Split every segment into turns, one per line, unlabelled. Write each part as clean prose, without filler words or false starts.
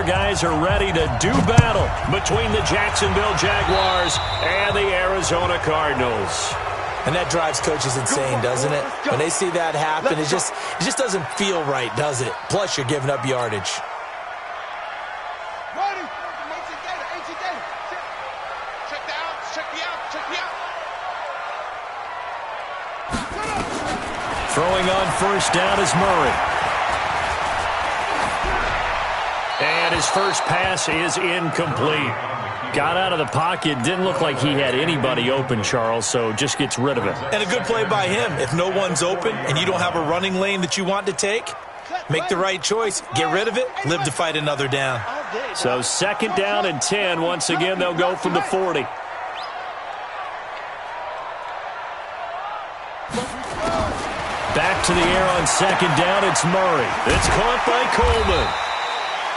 guys are ready to do battle between the Jacksonville Jaguars and the Arizona Cardinals.
And that drives coaches insane, doesn't it? When they see that happen, it just doesn't feel right, does it? Plus, you're giving up yardage.
Throwing on first down is Murray. And his first pass is incomplete. Got out of the pocket, didn't look like he had anybody open, Charles, so just gets rid of it.
And a good play by him. If no one's open and you don't have a running lane that you want to take, make the right choice. Get rid of it, live to fight another down.
So 2nd down and 10. Once again, they'll go from the 40. Back to the air on 2nd down, it's Murray. It's caught by Coleman.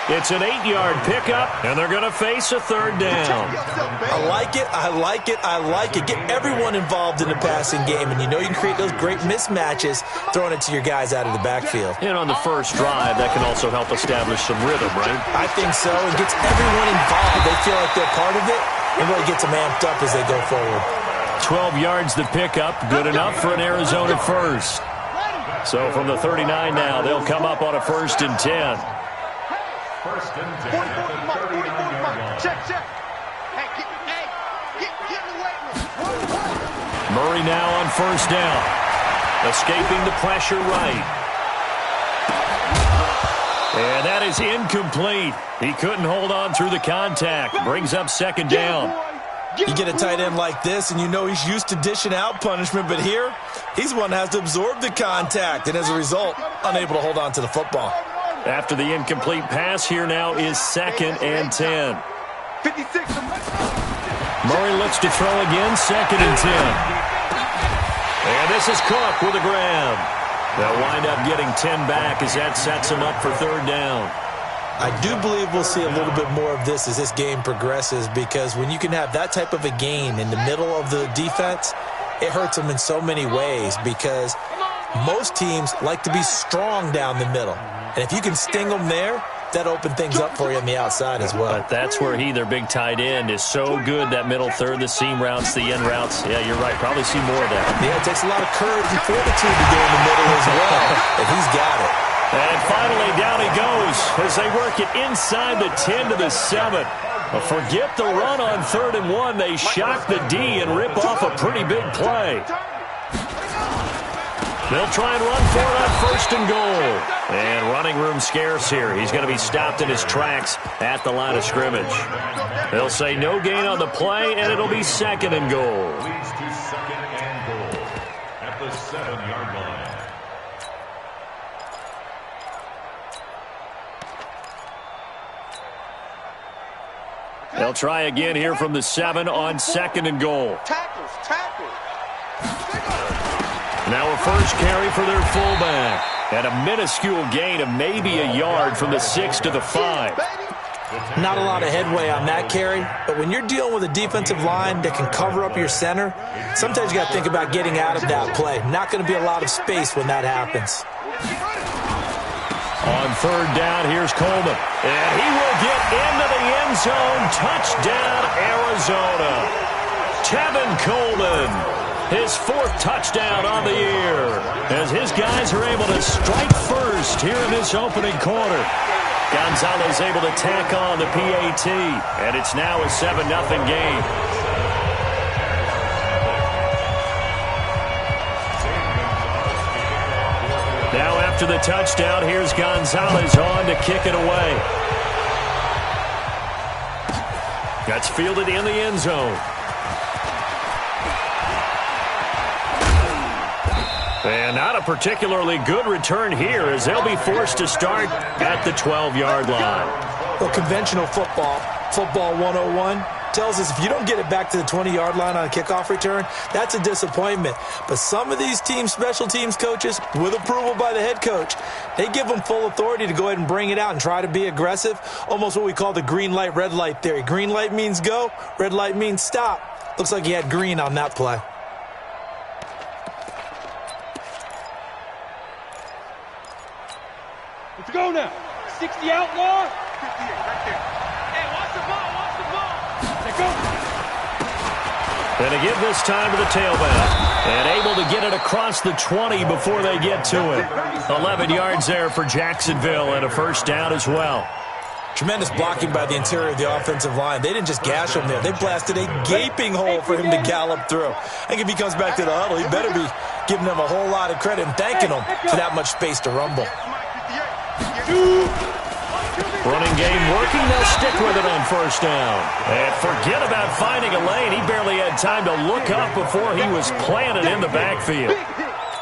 It's an 8-yard pickup, and they're going to face a 3rd down.
I like it, I like it, I like it. Get everyone involved in the passing game, and you know you can create those great mismatches throwing it to your guys out of the backfield.
And on the first drive, that can also help establish some rhythm, right?
I think so. It gets everyone involved. They feel like they're part of it, and really gets them amped up as they go forward.
12 yards the pickup, good enough for an Arizona first. So from the 39 now, they'll come up on a 1st and 10.
First and 10 at the 39-yard line. Check. Hey, get away with it.
Murray now on 1st down. Escaping the pressure right. And that is incomplete. He couldn't hold on through the contact. Brings up 2nd down.
You get a tight end like this, and you know he's used to dishing out punishment, but here, he's one that has to absorb the contact, and as a result, unable to hold on to the football.
After the incomplete pass, here now is 2nd and 10.
56.
Murray looks to throw again, 2nd and 10. And this is Cook with a grab. They'll wind up getting 10 back as that sets him up for 3rd down.
I do believe we'll see a little bit more of this as this game progresses, because when you can have that type of a gain in the middle of the defense, it hurts them in so many ways, because most teams like to be strong down the middle. And if you can sting them there, that opens things up for you on the outside as well.
But that's where their big tight end, is so good, that middle third, the seam routes, the end routes. Yeah, you're right. Probably see more of that.
Yeah, it takes a lot of courage and fortitude to go in the middle as well. And he's got it.
And finally, down he goes as they work it inside the 10 to the 7. Well, forget the run on 3rd and 1. They shock the D and rip off a pretty big play. They'll try and run for it on 1st and goal. And running room scarce here. He's going to be stopped in his tracks at the line of scrimmage. They'll say no gain on the play, and it'll be 2nd and goal.
Leads to 2nd and goal at the 7-yard line.
They'll try again here from the 7 on 2nd and goal.
Tackles.
Now a first carry for their fullback. And a minuscule gain of maybe a yard from the 6 to the 5.
Not a lot of headway on that carry, but when you're dealing with a defensive line that can cover up your center, sometimes you got to think about getting out of that play. Not going to be a lot of space when that happens.
On 3rd down, here's Coleman. And he will get into the end zone. Touchdown, Arizona. Tevin Coleman, his 4th touchdown on the year, as his guys are able to strike first here in this opening quarter. Gonzalez able to tack on the PAT, and it's now a 7-0 game. Now after the touchdown, here's Gonzalez on to kick it away. That's fielded in the end zone. And not a particularly good return here, as they'll be forced to start at the 12-yard line.
Well, conventional football 101, tells us if you don't get it back to the 20-yard line on a kickoff return, that's a disappointment. But some of these special teams coaches, with approval by the head coach, they give them full authority to go ahead and bring it out and try to be aggressive, almost what we call the green light, red light theory. Green light means go, red light means stop. Looks like he had green on that play.
Let's go now. 60 outlaw.
And to give this time to the tailback. And able to get it across the 20 before they get to it. 11 yards there for Jacksonville and a first down as well.
Tremendous blocking by the interior of the offensive line. They didn't just gash him there. They blasted a gaping hole for him to gallop through. I think if he comes back to the huddle, he better be giving them a whole lot of credit and thanking them for that much space to rumble.
Running game working. They'll stick with it on first down. And forget about finding a lane. He barely had time to look up before he was planted in the backfield.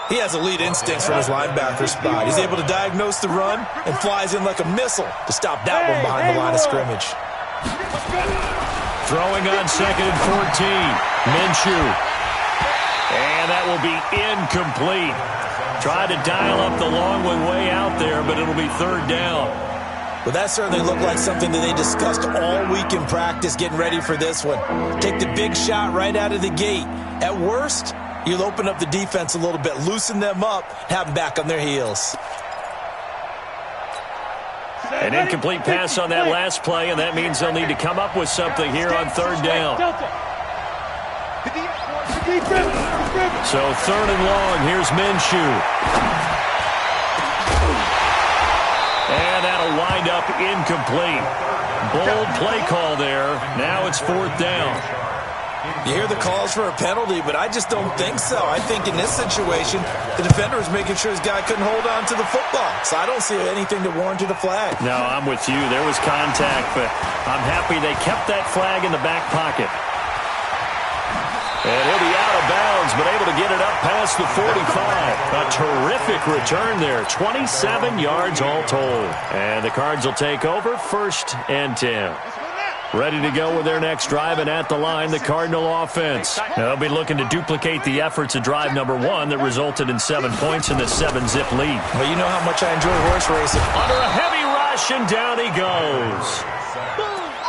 He has elite instincts from his linebacker spot. He's able to diagnose the run and flies in like a missile to stop that one behind the line of scrimmage.
Throwing on 2nd and 14. Minshew. And that will be incomplete. Tried to dial up the long one way out there, but it'll be 3rd down.
Well, that certainly looked like something that they discussed all week in practice getting ready for this one. Take the big shot right out of the gate. At worst, you'll open up the defense a little bit, loosen them up, have them back on their heels.
An incomplete pass on that last play, and that means they'll need to come up with something here on 3rd down. So 3rd and long, here's Minshew. And that'll wind up incomplete. Bold play call there. Now it's 4th down.
You hear the calls for a penalty, but I just don't think so. I think in this situation, the defender was making sure his guy couldn't hold on to the football. So I don't see anything that warranted a flag.
No, I'm with you. There was contact, but I'm happy they kept that flag in the back pocket. And he'll be out of bounds, but able to get it up past the 45. A terrific return there. 27 yards all told. And the Cards will take over 1st and 10. Ready to go with their next drive, and at the line, the Cardinal offense. They'll be looking to duplicate the efforts of drive number 1 that resulted in 7 points in the 7-zip lead.
Well, you know how much I enjoy horse racing.
Under a heavy rush, and down he goes.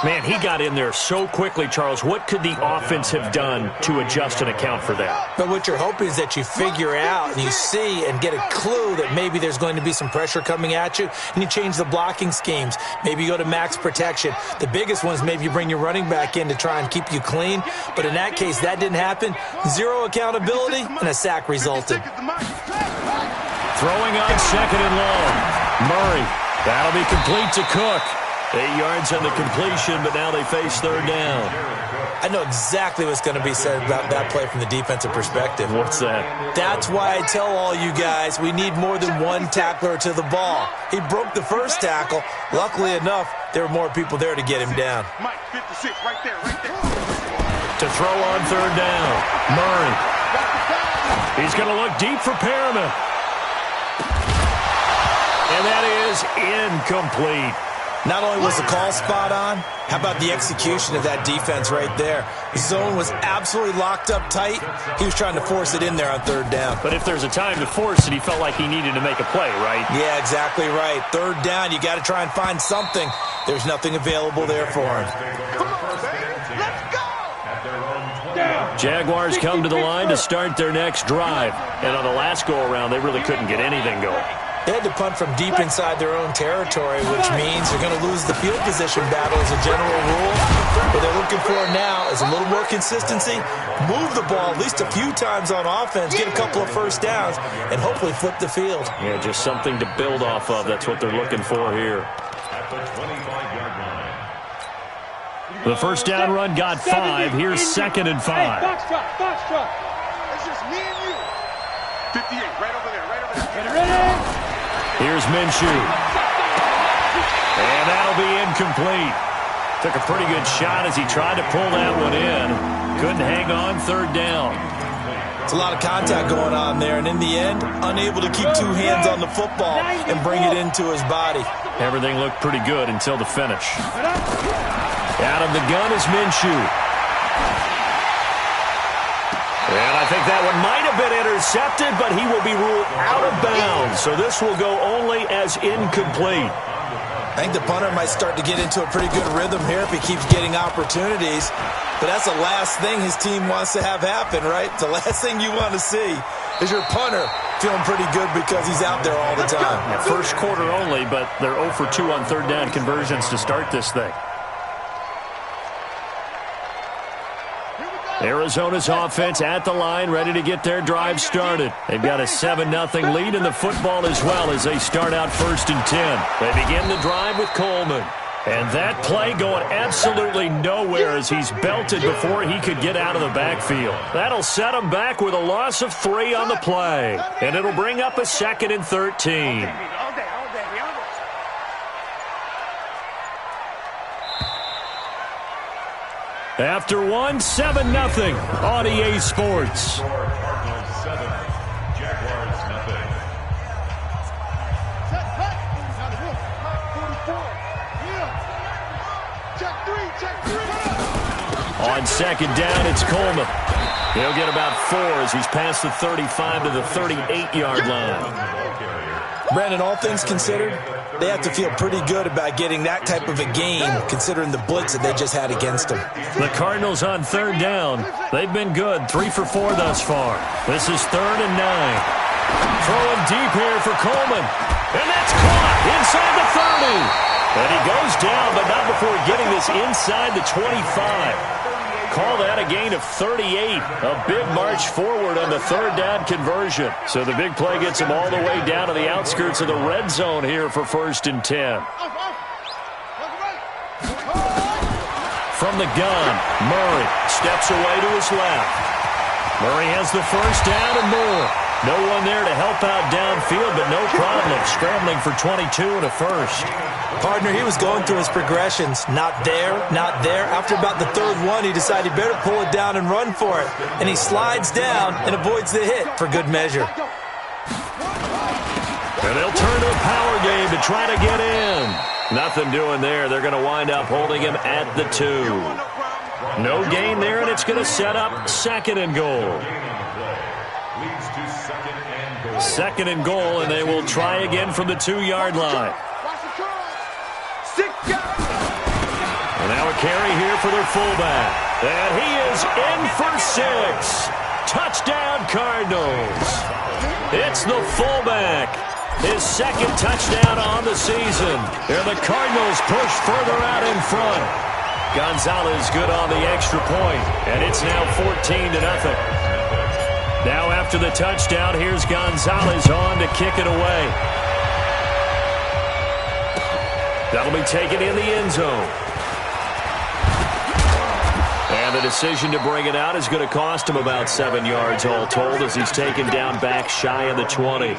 Man, he got in there so quickly, Charles. What could the offense have done to adjust and account for that?
But what you're hoping is that you figure out and you see and get a clue that maybe there's going to be some pressure coming at you, and you change the blocking schemes. Maybe you go to max protection. The biggest one is maybe you bring your running back in to try and keep you clean. But in that case, that didn't happen. 0 accountability, and a sack resulted.
Throwing on 2nd and long. Murray. That'll be complete to Cook. 8 yards on the completion, but now they face 3rd down.
I know exactly what's going to be said about that play from the defensive perspective.
What's that?
That's why I tell all you guys we need more than one tackler to the ball. He broke the first tackle. Luckily enough, there were more people there to get him down.
Mike, 56, right there.
To throw on 3rd down. Murray. He's going to look deep for Perriman. And that is incomplete.
Not only was the call spot on, how about the execution of that defense right there? The zone was absolutely locked up tight. He was trying to force it in there on 3rd down.
But if there's a time to force it, he felt like he needed to make a play, right?
Yeah, exactly right. 3rd down, you got to try and find something. There's nothing available there for him.
Come on, baby. Let's go.
Jaguars come to the line to start their next drive. And on the last go-around, they really couldn't get anything going.
They had to punt from deep inside their own territory, which means they're going to lose the field position battle as a general rule. What they're looking for now is a little more consistency, move the ball at least a few times on offense, get a couple of first downs, and hopefully flip the field.
Yeah, just something to build off of. That's what they're looking for here. The first down run got 5. Here's 2nd and 5.
Box drop. It's just me and you. 58, right over there. Get ready.
Here's Minshew. And that'll be incomplete. Took a pretty good shot as he tried to pull that one in. Couldn't hang on 3rd down.
It's a lot of contact going on there, and in the end, unable to keep 2 hands on the football and bring it into his body.
Everything looked pretty good until the finish. Out of the gun is Minshew. And I think that one might have been intercepted, but he will be ruled out of bounds. So this will go only as incomplete.
I think the punter might start to get into a pretty good rhythm here if he keeps getting opportunities. But that's the last thing his team wants to have happen, right? The last thing you want to see is your punter feeling pretty good because he's out there all the time.
Yeah, first quarter only, but they're 0 for 2 on 3rd down conversions to start this thing.
Here we go.
Arizona's offense at the line, ready to get their drive started. They've got a 7-0 lead in the football as well as they start out 1st and 10. They begin the drive with Coleman. And that play going absolutely nowhere as he's belted before he could get out of the backfield. That'll set him back with a loss of 3 on the play. And it'll bring up a 2nd and 13. After 1, 7-0 on EA Sports.
Cardinals 7, Jaguars nothing.
On 2nd down, it's Coleman. He'll get about 4 as he's past the 35 to the 38-yard line.
Brandon, all things considered, they have to feel pretty good about getting that type of a game, considering the blitz that they just had against them.
The Cardinals on 3rd down. They've been good, 3 for 4 thus far. This is 3rd and 9. Throwing deep here for Coleman. And that's caught inside the 30. And he goes down, but not before getting this inside the 25. Call that a gain of 38. A big march forward on the 3rd down conversion. So the big play gets him all the way down to the outskirts of the red zone here for 1st and 10. From the gun, Murray steps away to his left. Murray has the 1st down and more. No one there to help out downfield, but no problem scrambling for 22 and a 1st.
Partner, he was going through his progressions. Not there, not there. After about the 3rd one, he decided he better pull it down and run for it. And he slides down and avoids the hit for good measure.
And they'll turn to a power game to try to get in. Nothing doing there. They're going to wind up holding him at the 2. No gain there, and it's going to set up 2nd and goal. 2nd and goal, and they will try again from the 2-yard line. And now a carry here for their fullback. And he is in for 6. Touchdown, Cardinals. It's the fullback. His 2nd touchdown on the season. And the Cardinals push further out in front. Gonzalez good on the extra point. And it's now 14-0. Now after the touchdown, here's Gonzalez on to kick it away. That'll be taken in the end zone. And the decision to bring it out is going to cost him about 7 yards all told as he's taken down back shy of the 20.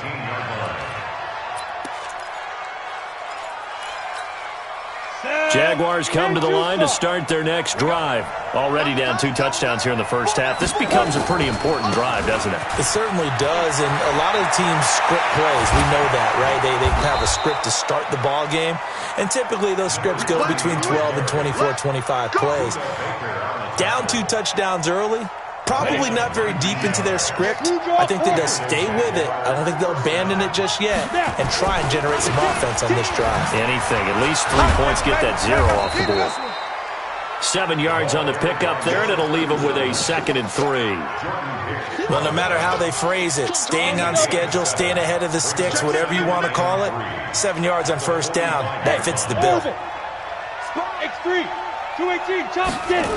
Jaguars come to the line to start their next drive. Already down 2 touchdowns here in the 1st half. This becomes a pretty important drive, doesn't it?
It certainly does, and a lot of the teams script plays. We know that, right? They have a script to start the ball game, and typically those scripts go between 12 and 24, 25 plays. Down 2 touchdowns early, probably not very deep into their script. I think that they'll stay with it. I don't think they'll abandon it just yet and try and generate some offense on this drive.
Anything. At least 3 points. Get that 0 off the board. 7 yards on the pickup there, and it'll leave them with a 2nd and 3.
Well, no matter how they phrase it, staying on schedule, staying ahead of the sticks, whatever you want to call it, 7 yards on 1st down, that fits the bill.
X3, 218, chop, get it.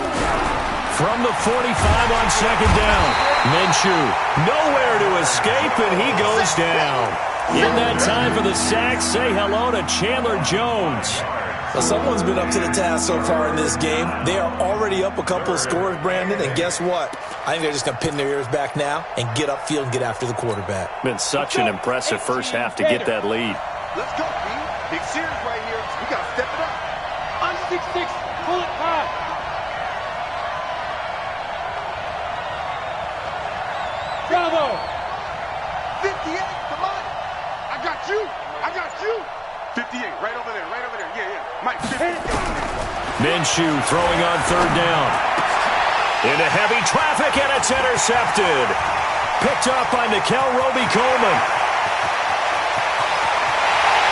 From the 45 on 2nd down, Minshew nowhere to escape, and he goes down. In that time for the sack, say hello to Chandler Jones.
Well, someone's been up to the task so far in this game. They are already up a couple of scores, Brandon, and guess what? I think they're just going to pin their ears back now and get upfield and get after the quarterback.
Been such an impressive first half to get that lead.
Let's go, B. Big series right here. We got to step it up. On 6-6, pull it high. Bravo. 58, come on. I got you. I got you. 58, right over there, yeah. Mike, 50.
Minshew throwing on 3rd down. Into heavy traffic, and it's intercepted. Picked up by Nickel Roby-Coleman.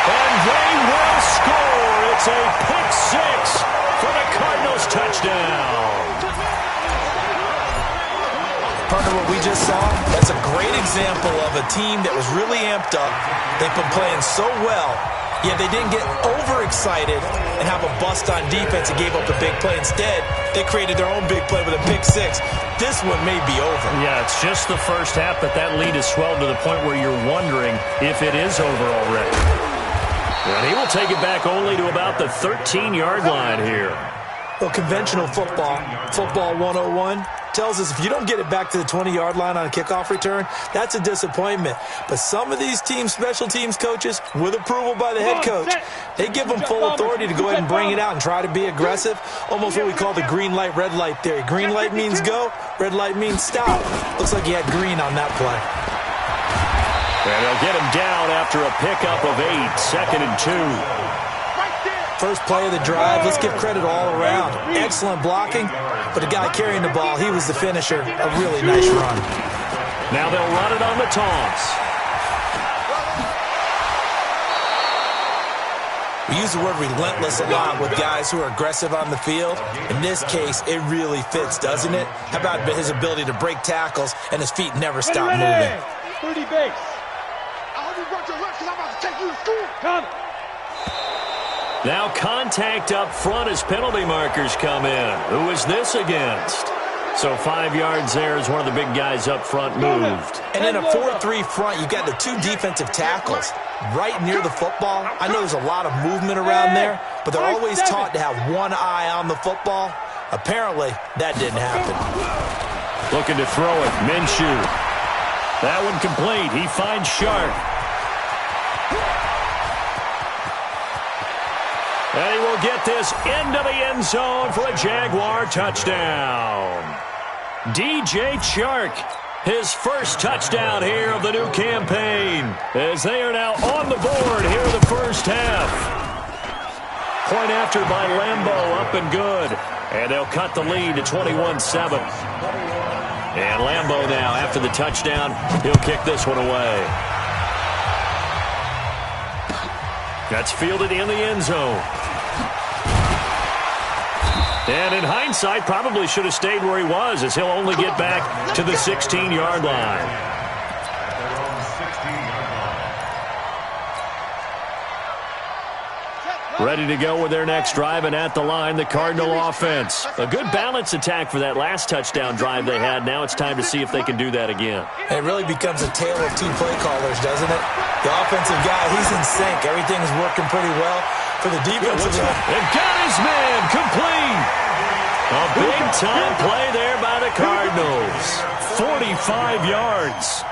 And they will score. It's a pick 6 for the Cardinals touchdown.
Partner, what we just saw, that's a great example of a team that was really amped up. They've been playing so well, Yeah, they didn't get overexcited and have a bust on defense and gave up a big play. Instead, they created their own big play with a pick six. This one may be over.
Yeah, it's just the first half, but that lead has swelled to the point where you're wondering if it is over already. And he will take it back only to about the 13-yard line here.
Well, conventional football 101, tells us if you don't get it back to the 20-yard line on a kickoff return, that's a disappointment. But some of these special teams coaches, with approval by the head coach, they give them full authority to go ahead and bring it out and try to be aggressive, almost what we call the green light, red light theory. Green light means go, red light means stop. Looks like he had green on that play.
And they'll get him down after a pickup of 8, 2nd and 2.
First play of the drive, let's give credit all around. Excellent blocking, but the guy carrying the ball, he was the finisher. A really nice run.
Now they'll run it on the toss.
We use the word relentless a lot with guys who are aggressive on the field. In this case, it really fits, doesn't it? How about his ability to break tackles and his feet never stop moving?
30 base. I hope you brought your lunch because I'm about to take you to school. Come.
Now contact up front as penalty markers come in. Who is this against? So 5 yards there as one of the big guys up front moved.
And in a 4-3 front, you've got the 2 defensive tackles right near the football. I know there's a lot of movement around there, but they're always taught to have one eye on the football. Apparently, that didn't happen.
Looking to throw it, Minshew. That one complete. He finds Sharp. And he will get this into the end zone for a Jaguar touchdown. DJ Chark, his first touchdown here of the new campaign, as they are now on the board here in the first half. Point after by Lambeau, up and good. And they'll cut the lead to 21-7. And Lambeau now, after the touchdown, he'll kick this one away. That's fielded in the end zone. And in hindsight, probably should have stayed where he was, as he'll only get back to the 16-yard line. Ready to go with their next drive, and at the line, the Cardinal offense. A good balance attack for that last touchdown drive they had. Now it's time to see if they can do that again.
It really becomes a tale of 2 play callers, doesn't it? The offensive guy, he's in sync. Everything's working pretty well for the defensive guy.
And got his man complete. A big-time play there by the Cardinals. 45 yards.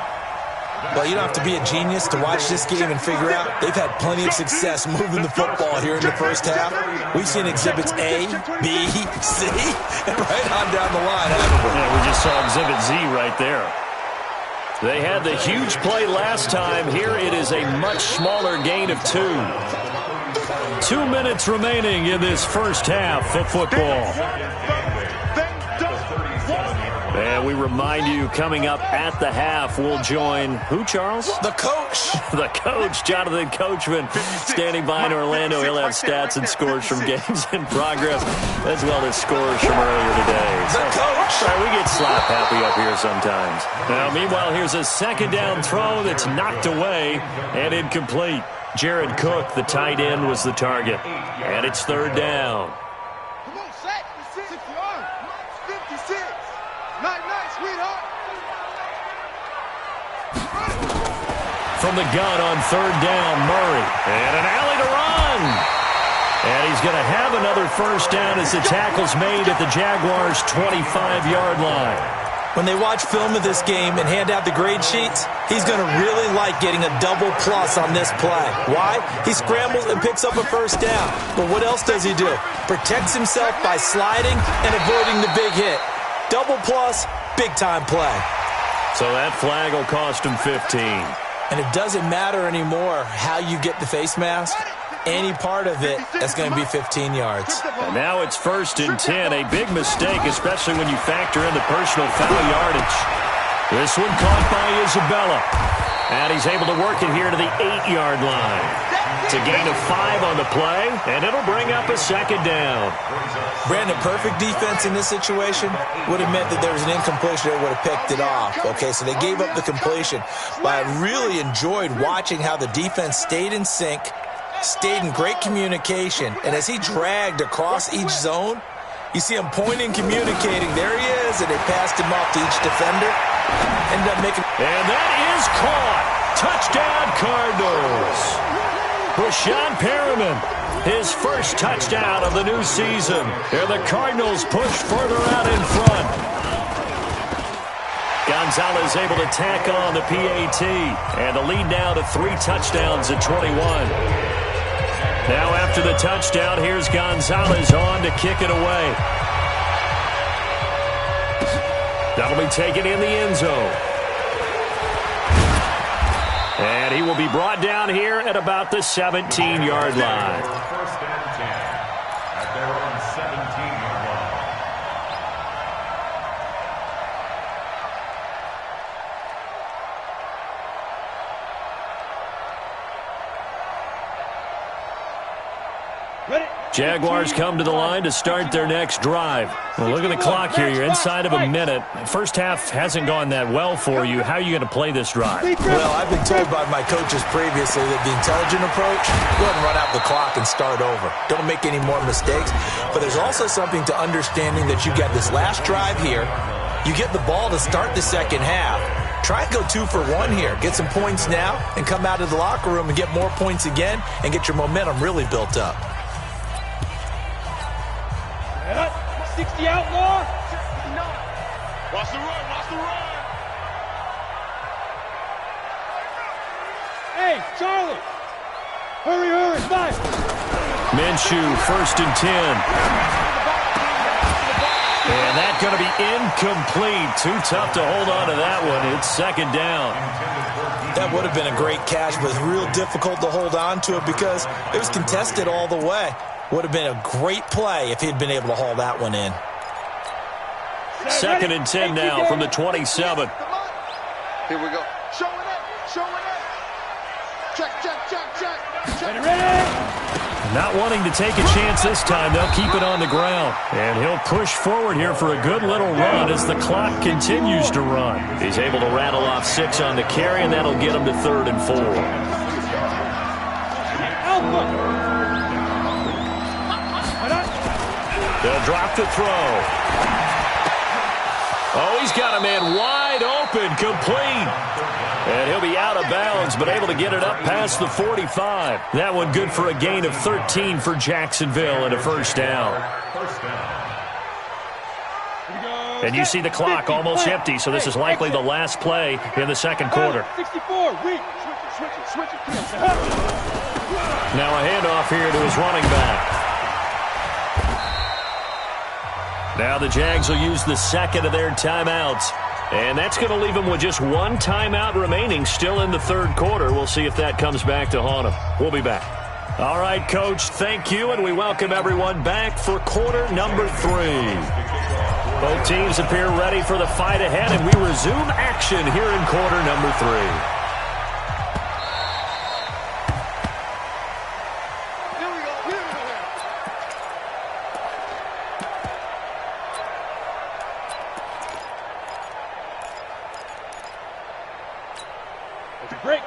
Well, you don't have to be a genius to watch this game and figure out they've had plenty of success moving the football here in the first half. We've seen exhibits A, B, C, and right on down the line, haven't we?
Yeah, we just saw exhibit Z right there. They had the huge play last time. Here it is a much smaller gain of 2. 2 minutes remaining in this first half of football. And we remind you, coming up at the half, we'll join who, Charles?
The coach.
The coach, Jonathan Coachman, standing by in Orlando. He'll have stats and scores from games in progress, as well as scores from earlier today.
The coach.
We get slap happy up here sometimes. Now, meanwhile, here's a second down throw that's knocked away and incomplete. Jared Cook, the tight end, was the target. And it's third down.
Come on, Shaq. 6 yards. 56. Night, sweetheart.
From the gun on third down, Murray. And an alley to run. And he's going to have another first down as the tackle's made at the Jaguars' 25-yard line.
When they watch film of this game and hand out the grade sheets, he's going to really like getting a double plus on this play. Why? He scrambles and picks up a first down. But what else does he do? Protects himself by sliding and avoiding the big hit. Double plus, big-time play.
So that flag will cost him 15.
And it doesn't matter anymore how you get the face mask. Any part of it, that's going to be 15 yards.
And now it's 1st and 10. A big mistake, especially when you factor in the personal foul yardage. This one caught by Isabella. And he's able to work it here to the 8-yard line. It's a gain of 5 on the play, and it'll bring up a second down.
Brandon, perfect defense in this situation would have meant that there was an incompletion. They would have picked it off. Okay, so they gave up the completion. But I really enjoyed watching how the defense stayed in sync, stayed in great communication, and as he dragged across each zone, you see him pointing, communicating. There he is, and they passed him off to each defender. Ended up making...
And that is caught. Touchdown, Cardinals. Brashad Perriman, his first touchdown of the new season. And the Cardinals push further out in front. Gonzalez able to tack on the PAT. And the lead now to 3 touchdowns at 21. Now after the touchdown, here's Gonzalez on to kick it away. That'll be taken in the end zone. And he will be brought down here at about the 17-yard line.
First and 10 at their own 17-yard line.
Jaguars come to the line to start their next drive. Well, look at the clock here. You're inside of a minute. First half hasn't gone that well for you. How are you going to play this drive?
Well, I've been told by my coaches previously that the intelligent approach, go ahead and run out the clock and start over. Don't make any more mistakes. But there's also something to understanding that you got this last drive here. You get the ball to start the second half. Try and go 2 for 1 here. Get some points now and come out of the locker room and get more points again and get your momentum really built up.
60 outlaw. Watch the run, watch the run. Hey, Charlie. Hurry, 5.
Minshew, first and 10. And that's going to be incomplete. Too tough to hold on to that one. It's second down.
That would have been a great catch, but it's real difficult to hold on to it because it was contested all the way. Would have been a great play if he'd been able to haul that one in.
Second and 10 now from the 27.
Here we go. Showing it. Check. Ready.
Not wanting to take a chance this time. They'll keep it on the ground. And he'll push forward here for a good little run as the clock continues to run. He's able to rattle off 6 on the carry, and that'll get him to 3rd and 4.
Alpha.
They'll drop the throw. Oh, he's got a man wide open, complete. And he'll be out of bounds, but able to get it up past the 45. That one good for a gain of 13 for Jacksonville and a first down. And you see the clock almost empty, so this is likely the last play in the second quarter.
64, weak. Switch it.
Now a handoff here to his running back. Now the Jags will use the second of their timeouts. And that's going to leave them with just 1 timeout remaining still in the third quarter. We'll see if that comes back to haunt them. We'll be back. All right, Coach, thank you, and we welcome everyone back for quarter number 3. Both teams appear ready for the fight ahead, and we resume action here in quarter number 3.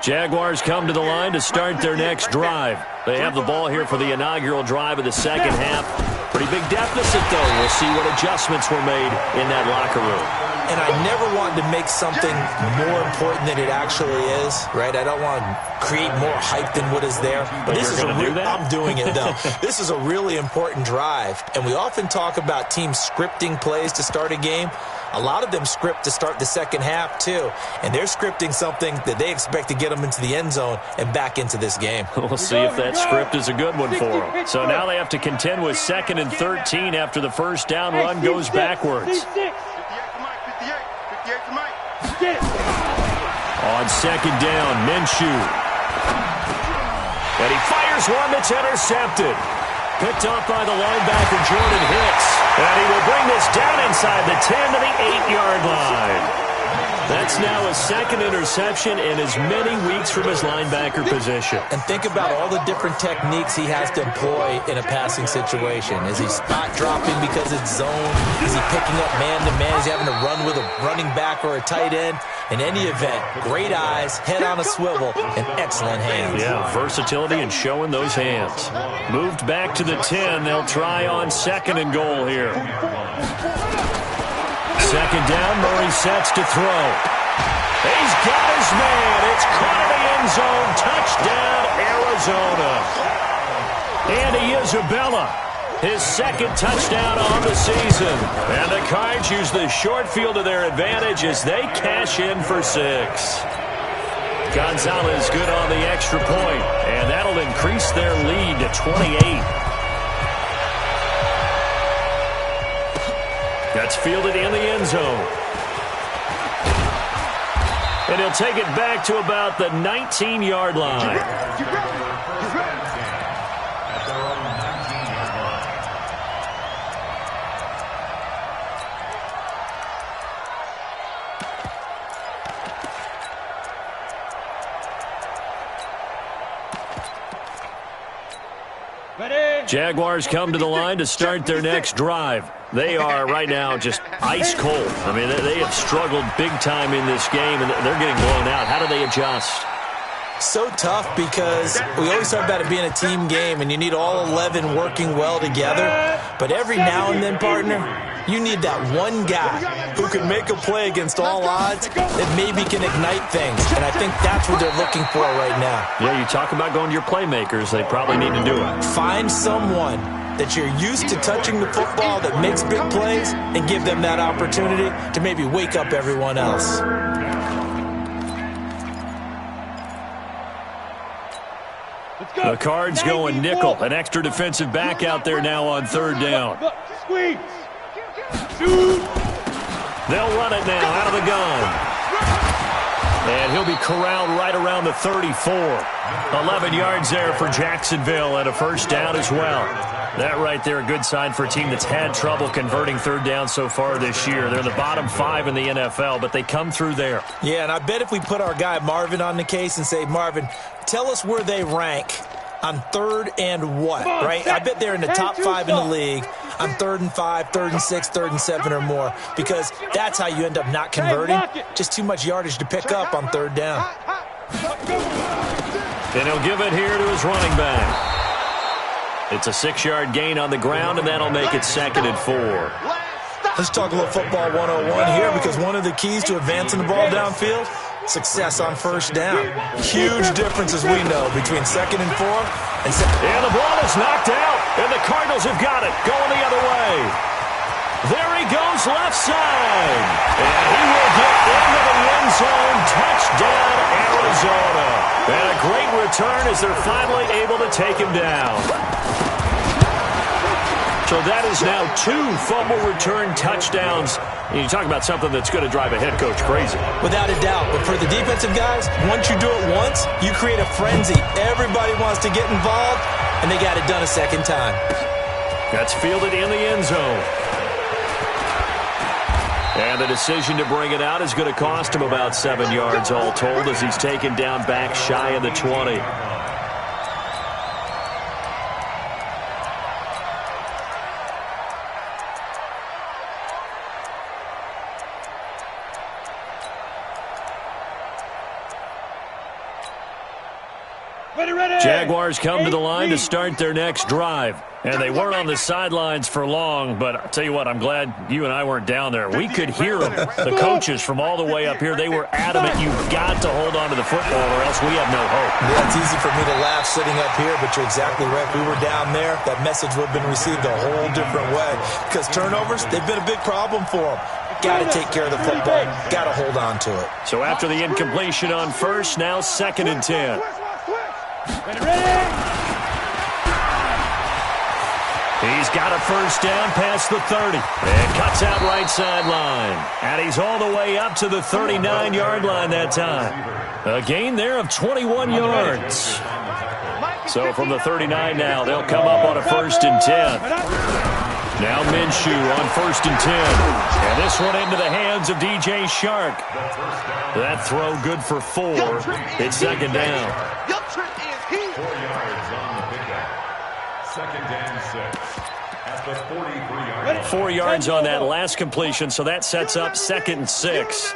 Jaguars come to the line to start their next drive. They have the ball here for the inaugural drive of the second half. Pretty big deficit, though. We'll see what adjustments were made in that locker room.
And I never wanted to make something more important than it actually is, right? I don't want to create more hype than what is there. But this is I'm doing it, though. This is a really important drive. And we often talk about teams scripting plays to start a game. A lot of them script to start the second half, too. And they're scripting something that they expect to get them into the end zone and back into this game.
We'll see if that script is a good one for them. So now they have to contend with 2nd and 13 after the first down run goes backwards.
58 to Mike.
On second down, Minshew. And he fires one that's intercepted. Picked off by the linebacker, Jordan Hicks. And he will bring this down inside the 10 to the 8-yard line. That's now his second interception in as many weeks from his linebacker position.
And think about all the different techniques he has to employ in a passing situation. Is he spot dropping because it's zone? Is he picking up man-to-man? Is he having to run with a running back or a tight end? In any event, great eyes, head on a swivel, and excellent hands.
Yeah, versatility and showing those hands. Moved back to the 10. They'll try on 2nd and goal here. 2nd down, Murray sets to throw. He's got his man. It's caught in the end zone. Touchdown, Arizona. Andy Isabella, his 2nd touchdown on the season. And the Cards use the short field to their advantage as they cash in for 6. Gonzalez good on the extra point, and that'll increase their lead to 28. That's fielded in the end zone. And he'll take it back to about the 19-yard line. Jaguars come to the line to start their next drive. They are right now just ice cold. I mean, they have struggled big time in this game, and they're getting blown out. How do they adjust?
So tough because we always talk about it being a team game, and you need all 11 working well together. But every now and then, partner, you need that one guy who can make a play against all odds that maybe can ignite things. And I think that's what they're looking for right now.
Yeah, you talk about going to your playmakers. They probably need to do it.
Find someone that you're used to touching the football that makes big plays and give them that opportunity to maybe wake up everyone else.
The Cards going nickel. An extra defensive back out there now on 3rd down.
Squeeze.
They'll run it now out of the gun. And he'll be corralled right around the 34. 11 yards there for Jacksonville and a 1st down as well. That right there, a good sign for a team that's had trouble converting 3rd down so far this year. They're in the bottom 5 in the NFL, but they come through there.
Yeah, and I bet if we put our guy Marvin on the case and say, Marvin, tell us where they rank on 3rd and what, right? I bet they're in the top 5 in the league on 3rd and 5, 3rd and 6, 3rd and 7 or more, because that's how you end up not converting. Just too much yardage to pick up on 3rd down.
And he'll give it here to his running back. It's a 6-yard gain on the ground, and that'll make it 2nd and 4.
Let's talk a little football 101 here, because one of the keys to advancing the ball downfield, success on 1st down. Huge difference, as we know, between 2nd and 4 and 2nd.
And the ball is knocked out, and the Cardinals have got it, going the other way. There he goes, left side. And he will get into the end zone. Touchdown, Arizona. And a great return as they're finally able to take him down. So that is now 2 fumble return touchdowns. And you talk about something that's going to drive a head coach crazy.
Without a doubt. But for the defensive guys, once you do it once, you create a frenzy. Everybody wants to get involved, and they got it done a 2nd time.
That's fielded in the end zone. And the decision to bring it out is going to cost him about 7 yards all told as he's taken down back shy of the 20. Jaguars come to the line to start their next drive. And they weren't on the sidelines for long, but I'll tell you what, I'm glad you and I weren't down there. We could hear them. The coaches from all the way up here, they were adamant, you've got to hold on to the football or else we have no hope.
Yeah, it's easy for me to laugh sitting up here, but you're exactly right. If we were down there, that message would have been received a whole different way. Because turnovers, they've been a big problem for them. Got to take care of the football. Got to hold on to it.
So after the incompletion on 1st, now 2nd and 10. He's got a 1st down past the 30. And cuts out right sideline. And he's all the way up to the 39-yard line that time. A gain there of 21 yards. So from the 39 now, they'll come up on a 1st and 10. Now Minshew on 1st and 10. And this one into the hands of DJ Shark. That throw good for 4. It's 2nd down.
4 yards on the pickup. 2nd and 6 at the 43-yard line.
4 yards on that last completion, so that sets up 2nd and 6.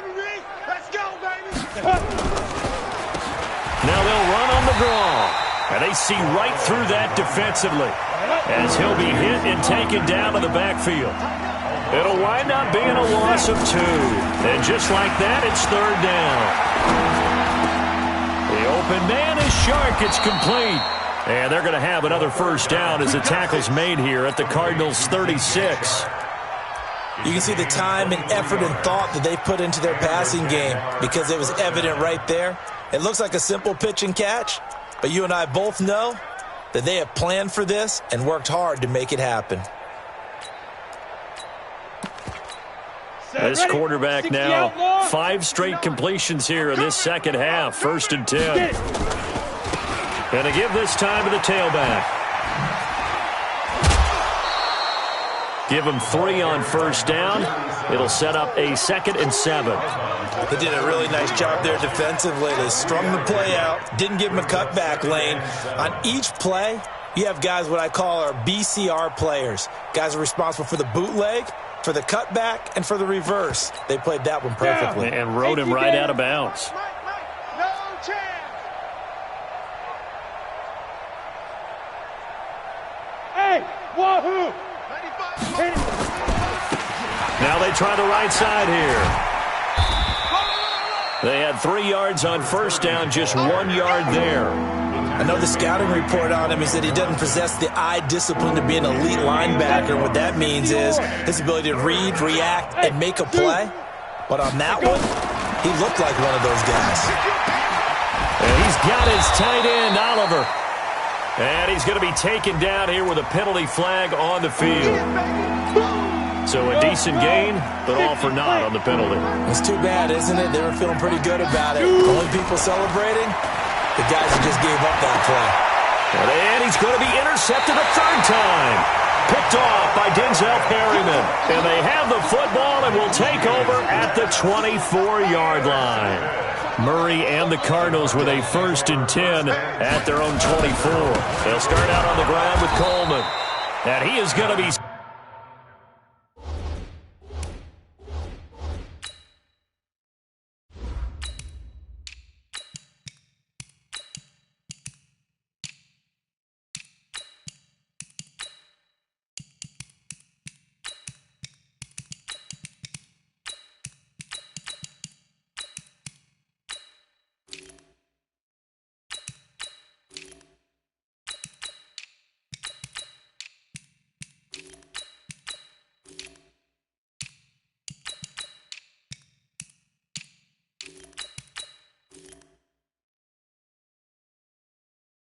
Now they'll run on the draw. And they see right through that defensively as he'll be hit and taken down to the backfield. It'll wind up being a loss of 2. And just like that, it's 3rd down. The open man is Shark. It's complete. And they're going to have another 1st down as the tackle's made here at the Cardinals' 36.
You can see the time and effort and thought that they put into their passing game because it was evident right there. It looks like a simple pitch and catch, but you and I both know that they have planned for this and worked hard to make it happen.
This quarterback now 5 straight completions here in this second half. 1st and 10. And to give this time to the tailback. Give him 3 on 1st down. It'll set up a 2nd and 7.
They did a really nice job there defensively. They strung the play out, didn't give him a cutback lane. On each play, you have guys what I call our BCR players. Guys are responsible for the bootleg, for the cutback, and for the reverse. They played that one perfectly.
And rode him right out of bounds.
No chance. Hey, wahoo!
Now they try the right side here. They had 3 yards on 1st down, just 1 yard there.
I know the scouting report on him is that he doesn't possess the eye discipline to be an elite linebacker. And what that means is his ability to read, react, and make a play. But on that one, he looked like one of those guys.
And he's got his tight end, Oliver. And he's going to be taken down here with a penalty flag on the field. So a decent gain, but all for naught on the penalty.
It's too bad, isn't it? They were feeling pretty good about it. Only people celebrating, the guys who just gave up that play.
And he's going to be intercepted a 3rd time. Picked off by Denzel Perryman. And they have the football and will take over at the 24-yard line. Murray and the Cardinals with a 1st and 10 at their own 24. They'll start out on the ground with Coleman. And he is going to be...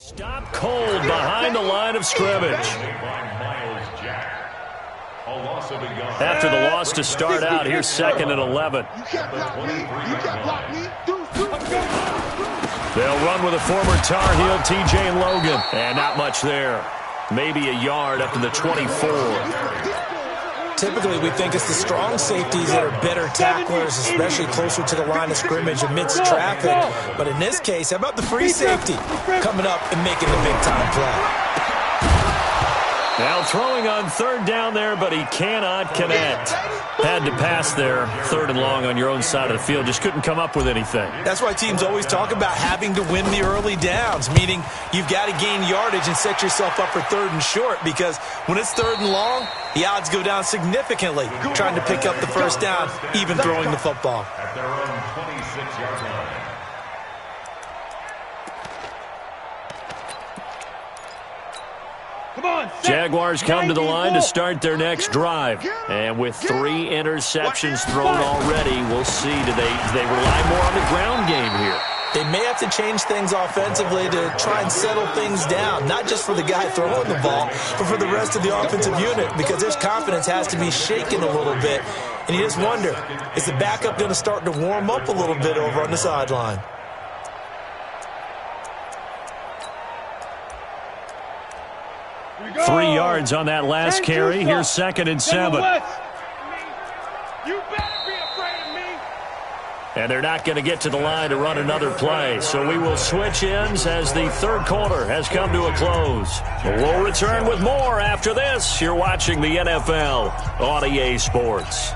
Stop cold behind the line of scrimmage. After the loss to start out, here's 2nd and 11. They'll run with a former Tar Heel, TJ Logan. And not much there. Maybe a yard up to the 24.
Typically, we think it's the strong safeties that are better tacklers, especially closer to the line of scrimmage amidst traffic. But in this case, how about the free safety coming up and making the big-time play?
Now throwing on 3rd down there, but he cannot connect. Had to pass there, 3rd and long on your own side of the field. Just couldn't come up with anything.
That's why teams always talk about having to win the early downs, meaning you've got to gain yardage and set yourself up for 3rd and short, because when it's 3rd and long, the odds go down significantly trying to pick up the 1st down, even throwing the football.
At their own 26-yard line.
Jaguars come to the line to start their next drive. And with 3 interceptions thrown already, we'll see. Do they rely more on the ground game here?
They may have to change things offensively to try and settle things down, not just for the guy throwing the ball, but for the rest of the offensive unit, because their confidence has to be shaken a little bit. And you just wonder, is the backup going to start to warm up a little bit over on the sideline?
3 yards on that last carry. Here's 2nd and 7.
You better be afraid of me.
And they're not going to get to the line to run another play. So we will switch ends as the third quarter has come to a close. We'll return with more after this. You're watching the NFL on EA Sports.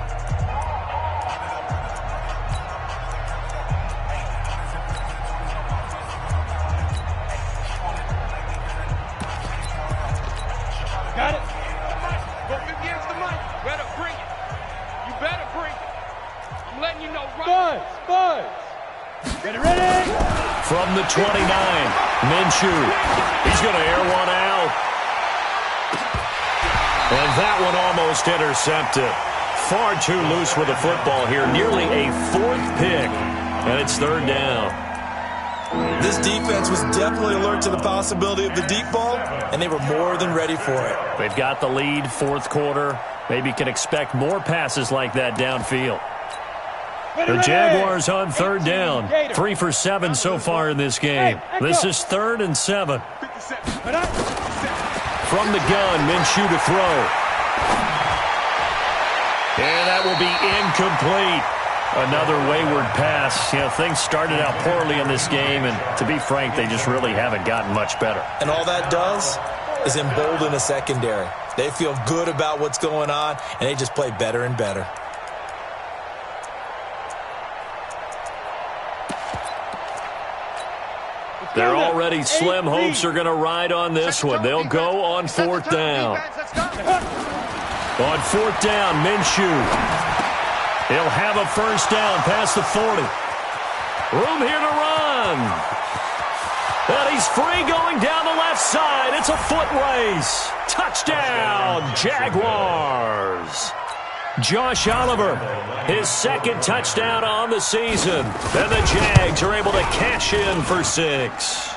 Got it? Go against the mic. Better bring it. You better bring it. I'm letting you know right. Buzz. Ready?
From the 29, Minshew. He's going to air one out. And that one almost intercepted. Far too loose with the football here. Nearly a 4th pick. And it's 3rd down.
This defense was definitely alert to the possibility of the deep ball, and they were more than ready for it.
They've got the lead, 4th quarter. Maybe can expect more passes like that downfield. The Jaguars on 3rd down. 3 for 7 so far in this game. This is 3rd and 7. From the gun, Minshew to throw. And that will be incomplete. Another wayward pass. You know, things started out poorly in this game, and to be frank, they just really haven't gotten much better.
And all that does is embolden a secondary. They feel good about what's going on, and they just play better and better.
They're already slim hopes are going to ride on this one. They'll go on 4th down. On 4th down, Minshew. He'll have a first down past the 40. Room here to run. And he's free going down the left side. It's a foot race. Touchdown, Jaguars. Josh Oliver, his 2nd touchdown on the season. And the Jags are able to cash in for 6.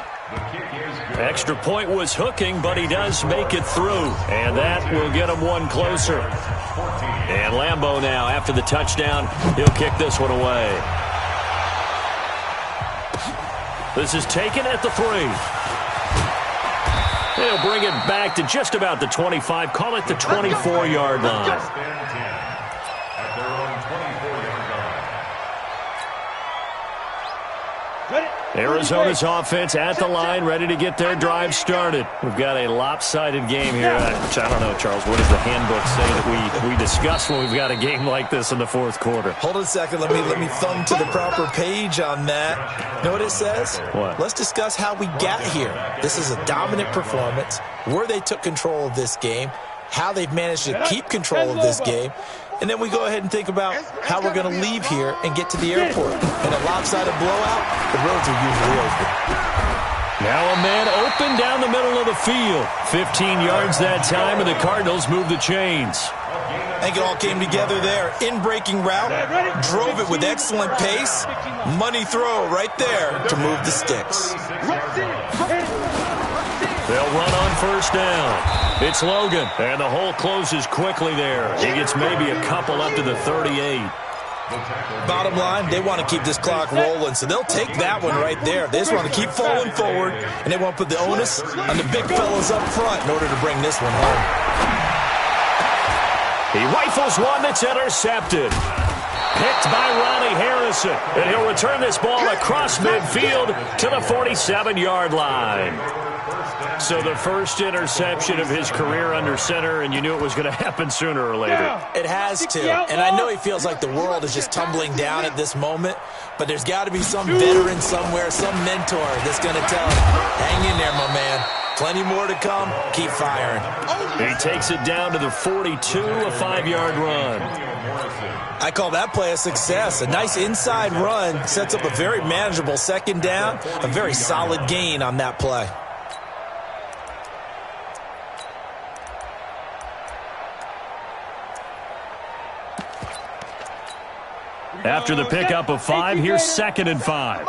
Extra point was hooking, but he does make it through. And that will get him one closer. And Lambeau now, after the touchdown, he'll kick this one away. This is taken at the 3. They'll bring it back to just about the 25. Call it the 24-yard line. Arizona's offense at the line, ready to get their drive started. We've got a lopsided game here. I don't know, Charles. What does the handbook say that we discuss when we've got a game like this in the 4th quarter?
Hold on a second. Let me thumb to the proper page on that. Know what it says?
What?
Let's discuss how we got here. This is a dominant performance, where they took control of this game, how they've managed to keep control of this game, and then we go ahead and think about how we're going to leave here and get to the airport. In a lopsided blowout, the roads are usually open.
Now a man open down the middle of the field. 15 yards that time, and the Cardinals move the chains.
I think it all came together there. In-breaking route, drove it with excellent pace. Money throw right there to move the sticks.
They'll run on first down. It's Logan, and the hole closes quickly there. He gets maybe a couple up to the 38.
Bottom line, they want to keep this clock rolling, so they'll take that one right there. They just want to keep falling forward, and they want to put the onus on the big fellas up front in order to bring this one home.
He rifles one that's intercepted. Picked by Ronnie Harrison, and he'll return this ball across midfield to the 47-yard line. So the first interception of his career under center, and you knew it was going to happen sooner or later.
It has to, and I know he feels like the world is just tumbling down at this moment, but there's got to be some veteran somewhere, some mentor that's going to tell him, hang in there, my man. Plenty more to come. Keep firing.
He takes it down to the 42, a 5-yard run.
I call that play a success. A nice inside run sets up a very manageable second down, a very solid gain on that play.
After the pickup of 5, here's 2nd and 5.
I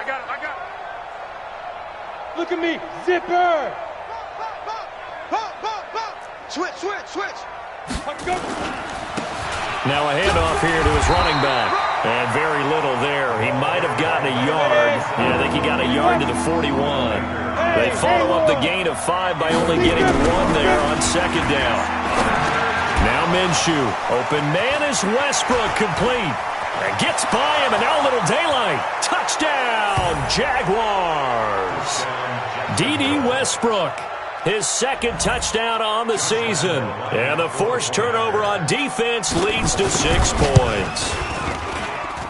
got it. Look at me. Zipper. Switch.
Now a handoff here to his running back. And very little there. He might have gotten a yard. Yeah, I think he got a yard to the 41. They follow up the gain of 5 by only getting 1 there on second down. Now Minshew. Open man is Westbrook, complete. And gets by him, and now a little daylight. Touchdown, Jaguars. D.D. Westbrook, his second touchdown on the season. And the forced turnover on defense leads to 6 points.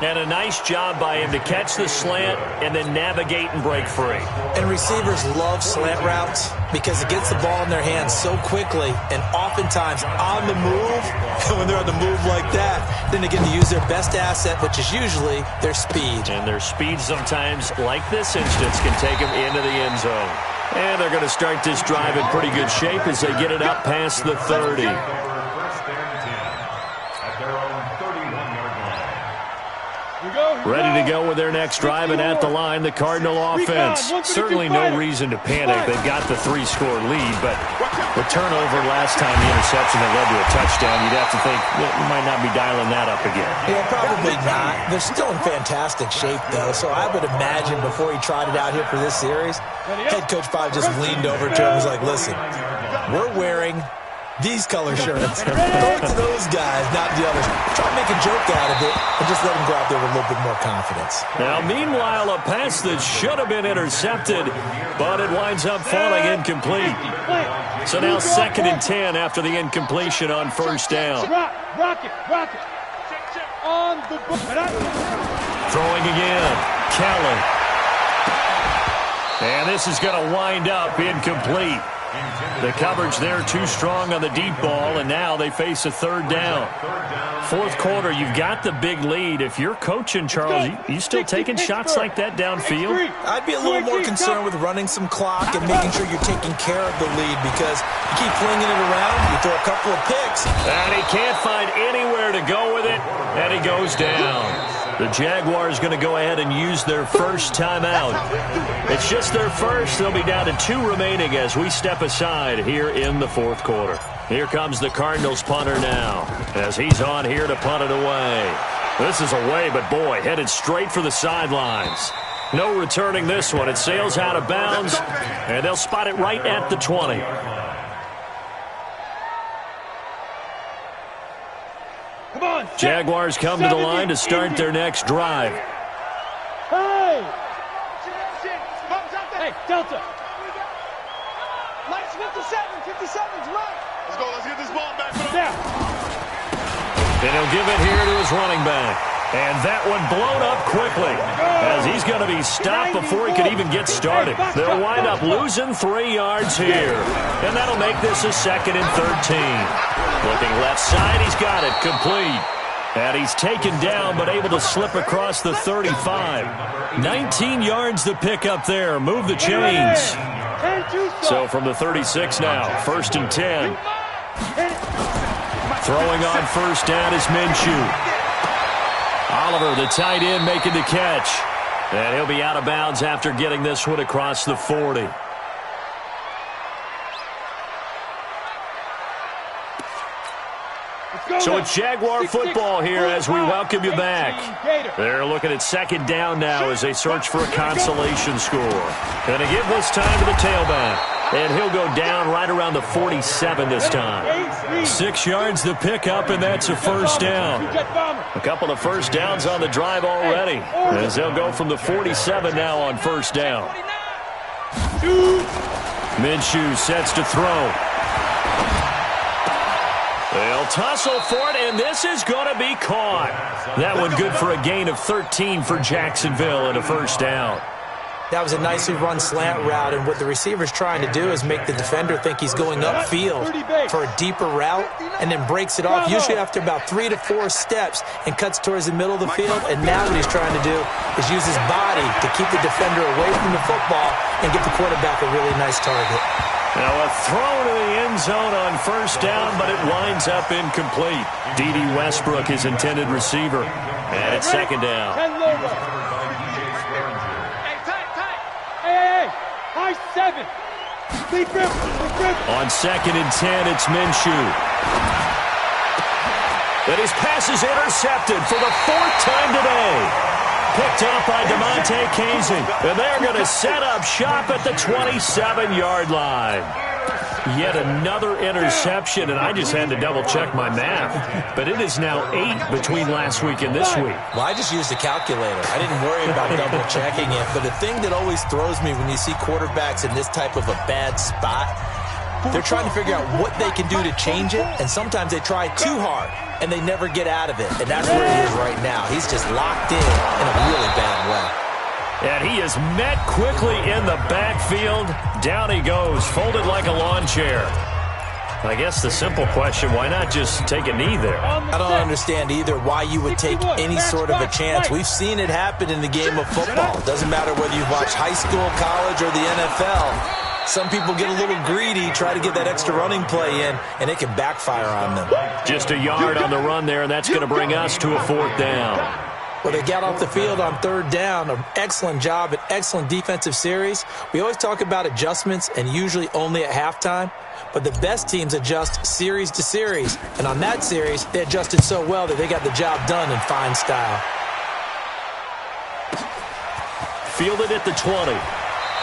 And a nice job by him to catch the slant and then navigate and break free.
And receivers love slant routes because it gets the ball in their hands so quickly and oftentimes on the move. And when they're on the move like that, then they get to use their best asset, which is usually their speed.
And their speed sometimes, like this instance, can take them into the end zone. And they're going to start this drive in pretty good shape as they get it up past the 30. Ready to go with their next drive, and at the line, the Cardinal offense. Certainly no reason to panic. They've got the 3-score lead, but the turnover last time, the interception that led to a touchdown, you'd have to think you might not be dialing that up again.
Yeah, probably not. They're still in fantastic shape, though, so I would imagine before he tried it out here for this series, head coach probably just leaned over to him and was like, listen, we're wearing these color shirts. Throw it to those guys, not the others. Try to make a joke out of it and just let them go out there with a little bit more confidence.
Now, meanwhile, a pass that should have been intercepted, but it winds up falling incomplete. So now 2nd and 10 after the incompletion on first down.
Rock it. On the
Throwing again. Kelly. And this is going to wind up incomplete. The coverage there too strong on the deep ball, and now they face a 3rd down. 4th quarter, you've got the big lead. If you're coaching, Charles, you still taking shots like that downfield?
I'd be a little more concerned with running some clock and making sure you're taking care of the lead, because you keep flinging it around, you throw a couple of picks.
And he can't find anywhere to go with it, and he goes down. The Jaguars going to go ahead and use their first timeout. It's just their first. They'll be down to 2 remaining as we step aside here in the 4th quarter. Here comes the Cardinals punter now as he's on here to punt it away. This is away, but boy, headed straight for the sidelines. No returning this one. It sails out of bounds, and they'll spot it right at the 20. Jaguars come to the line to start their next drive.
Hey, Delta. 57's right. Let's get this ball back.
And he'll give it here to his running back. And that one blown up quickly as he's going to be stopped before he could even get started. They'll wind up losing 3 yards here. And that'll make this a 2nd and 13. Looking left side, he's got it complete. And he's taken down but able to slip across the 35. 19 yards to pick up there. Move the chains. So from the 36 now, 1st and 10. Throwing on first down is Minshew. Oliver, the tight end, making the catch. And he'll be out of bounds after getting this one across the 40. So it's Jaguar football here as we welcome you back. They're looking at 2nd down now as they search for a consolation score. Going to give this time to the tailback. And he'll go down right around the 47 this time. 6 yards to pick up, and that's a first down. A couple of first downs on the drive already, as they'll go from the 47 now on first down. Minshew sets to throw. They'll tussle for it, and this is going to be caught. That one good for a gain of 13 for Jacksonville and a first down.
That was a nicely run slant route, and what the receiver's trying to do is make the defender think he's going upfield for a deeper route and then breaks it off, usually after about 3 to 4 steps, and cuts towards the middle of the field. And now what he's trying to do is use his body to keep the defender away from the football and get the quarterback a really nice target.
Now a throw to the end zone on first down, but it winds up incomplete. D.D. Westbrook, his intended receiver. And it's 2nd down.
High 7. On
2nd and 10, it's Minshew. And his pass is intercepted for the 4th time today. Picked up by DeMonte Casey. And they're going to set up shop at the 27-yard line. Yet another interception, and I just had to double-check my math. But it is now 8 between last week and this week.
Well, I just used a calculator. I didn't worry about double-checking it. But the thing that always throws me when you see quarterbacks in this type of a bad spot, they're trying to figure out what they can do to change it, and sometimes they try too hard, and they never get out of it. And that's where he is right now. He's just locked in a really bad way.
And he is met quickly in the backfield. Down he goes, folded like a lawn chair. I guess the simple question, why not just take a knee there?
I don't understand either why you would take any sort of a chance. We've seen it happen in the game of football. It doesn't matter whether you watch high school, college, or the NFL. Some people get a little greedy, try to get that extra running play in, and it can backfire on them.
Just a yard on the run there, and that's going to bring us to a 4th down.
Well, they got off the field on 3rd down. An excellent job, an excellent defensive series. We always talk about adjustments, and usually only at halftime. But the best teams adjust series to series. And on that series, they adjusted so well that they got the job done in fine style.
Fielded at the 20.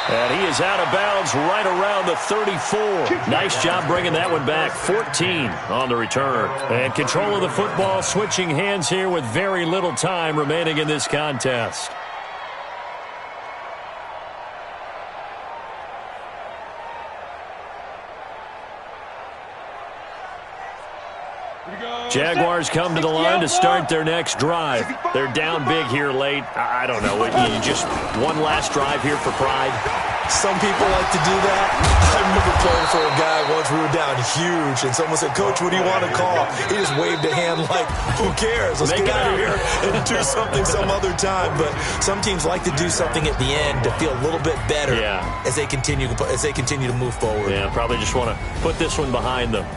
And he is out of bounds right around the 34. Nice job bringing that one back. 14 on the return. And control of the football switching hands here with very little time remaining in this contest. Jaguars come to the line to start their next drive. They're down big here late. I don't know. You just one last drive here for pride.
Some people like to do that. I remember playing for a guy once. We were down huge, and someone said, "Coach, what do you want to call?" He just waved a hand like, "Who cares? Let's get out of here and do something some other time." But some teams like to do something at the end to feel a little bit better as they continue to move forward.
Yeah, probably just want to put this one behind them.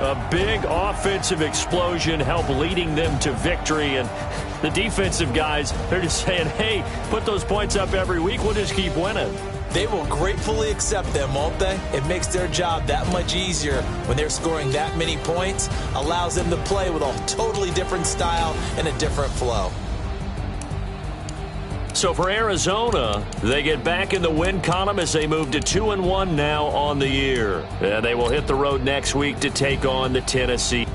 A big offensive explosion helped leading them to victory, and the defensive guys, they're just saying, hey, put those points up every week, we'll just keep winning.
They will gratefully accept them, won't they? It makes their job that much easier when they're scoring that many points, allows them to play with a totally different style and a different flow.
So for Arizona, they get back in the win column as they move to 2-1 now on the year. And they will hit the road next week to take on the Tennessee.